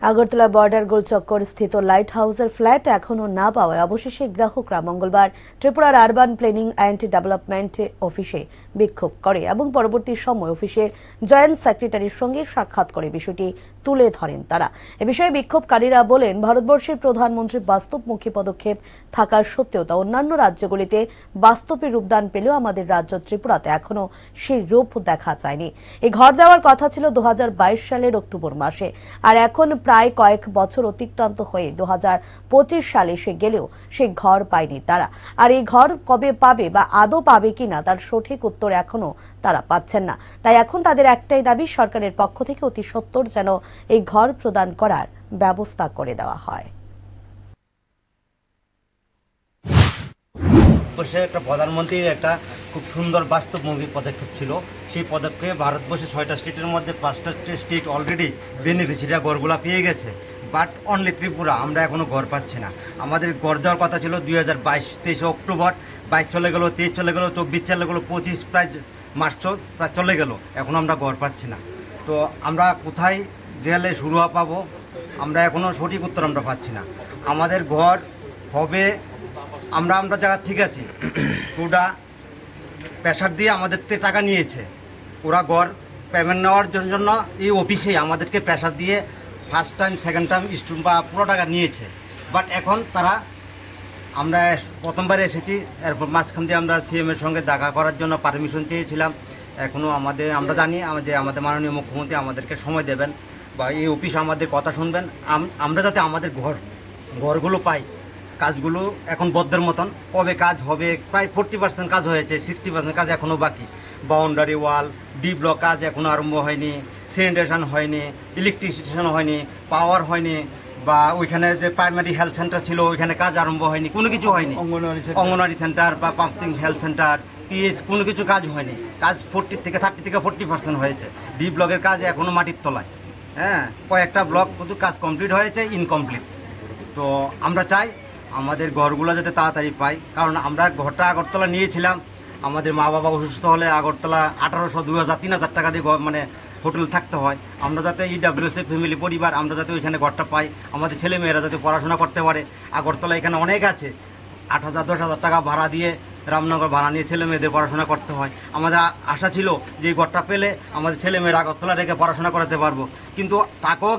Agartala border গোলচক্কর স্থিত light হাউসের flat এখনো না পাওয়ায় অবশেষে গ্রাহকরা মঙ্গলবার ত্রিপুরার আরবান প্ল্যানিং অ্যান্ড ডেভেলপমেন্ট অফিসে বিক্ষোভ করে এবং পরবর্তী সময় অফিসের জয়েন্ট সেক্রেটারির সঙ্গে সাক্ষাৎ করে বিষয়টি তুলে ধরেন তারা। এ বিষয়ে বিক্ষোভকারীরা বলেন, ভারতবর্ষের প্রধানমন্ত্রীর বাস্তবমুখী পদক্ষেপ থাকার সত্ত্বেও তা অন্যান্য রাজ্যগুলিতে বাস্তবে রূপদান পেলেও আমাদের রাজ্য ত্রিপুরাতে এখনো সেই রূপ দেখা যায়নি। এই ঘর দেওয়ার কথা ছিল 2022 সালের অক্টোবর মাসে, আর এখন প্রায় কয়েক বছর অতিক্রান্ত হয়ে 2025 সালে এসে গেলেও সেই ঘর পায়নি তারা। আর এই ঘর কবে পাবে বা আদৌ পাবে কিনা তার সঠিক উত্তর এখনো তারা পাচ্ছেন না। তাই এখন তাদের একটাই দাবি, সরকারের পক্ষ থেকে অতি সত্বর যেন এই ঘর প্রদান করার ব্যবস্থা করে দেওয়া হয়। একটা প্রধানমন্ত্রীর একটা খুব সুন্দর বাস্তবমুখী পদক্ষেপ ছিল। সেই পদক্ষেপে ভারতবর্ষের 6টা স্টেটের মধ্যে 5টা স্টেট অলরেডি বেনিফিশিয়ারি ঘরগুলো পেয়ে গেছে, বাট অনলি ত্রিপুরা আমরা এখনো ঘর পাচ্ছি না। আমাদের ঘর দেওয়ার কথা ছিল 2022 অক্টোবর, 22 চলে গেল, 23 চলে গেল, 24 চলে গেল, 25 প্রায় মার্চ প্রায় চলে গেল, এখনো আমরা ঘর পাচ্ছি না। তো আমরা কোথায় গেলে শুরু পাবো আমরা এখনো সঠিক উত্তর আমরা পাচ্ছি না। আমাদের ঘর হবে, আমরা জায়গা ঠিক আছি, ওরা প্রেশার দিয়ে আমাদের থেকে টাকা নিয়েছে। ওরা ঘর পেমেন্ট নেওয়ার জন্য এই অফিসে আমাদেরকে প্রেশার দিয়ে first time second time student বা পুরো টাকা নিয়েছে। বাট এখন তারা, আমরা প্রথমবার এসেছি, এরপর মাঝখান দিয়ে আমরা সিএম এর সঙ্গে দেখা করার জন্য পারমিশন চেয়েছিলাম। এখনো আমরা জানি যে আমাদের মাননীয় মুখ্যমন্ত্রী আমাদেরকে সময় দেবেন বা এই অফিস আমাদের কথা শুনবেন, আমরা যাতে আমাদের ঘরগুলো পাই। কাজগুলো এখন বদ্ধের মতন, কবে কাজ হবে? প্রায় 40% কাজ হয়েছে, 60% কাজ এখনো বাকি। বাউন্ডারি ওয়াল, ডি ব্লক কাজ এখনো আরম্ভ হয়নি, স্যানিটেশন হয়নি, ইলেকট্রিসিটেশন হয়নি, পাওয়ার হয়নি, বা ওইখানে যে প্রাইমারি হেলথ সেন্টার ছিল ওইখানে কাজ আরম্ভ হয়নি, কোনো কিছু হয়নি। অঙ্গনওয়াড়ি সেন্টার বা পাম্পিং হেলথ সেন্টার, পিএইচ, কোনো কিছু কাজ হয়নি। কাজ 30 থেকে 40% হয়েছে। ডি ব্লকের কাজ এখনো মাটির তলায়। হ্যাঁ, কয়েকটা ব্লক শুধু কাজ কমপ্লিট হয়েছে, ইনকমপ্লিট। তো আমরা চাই আমাদের ঘরগুলো যাতে তাড়াতাড়ি পাই, কারণ আমরা ঘরটা আগরতলা নিয়েছিলাম। আমাদের মা বাবা অসুস্থ হলে আগরতলা 1800, 2000, 3000 টাকা দিয়ে মানে হোটেল থাকতে হয়। আমরা যাতে ইডব্লিউএসএ ফ্যামিলি পরিবার, আমরা যাতে ওইখানে ঘরটা পাই, আমাদের ছেলে মেয়েরা যাতে পড়াশোনা করতে পারে। আগরতলা এখানে অনেক আছে, 8000, 10,000 টাকা ভাড়া দিয়ে, রামনগর ভাড়া নিয়ে ছেলে মেয়েদের পড়াশোনা করতে হয়। আমাদের আশা ছিল যে এই ঘরটা পেলে আমাদের ছেলে মেয়েরা আগরতলা রেখে পড়াশোনা করাতে পারবো, কিন্তু টাকাও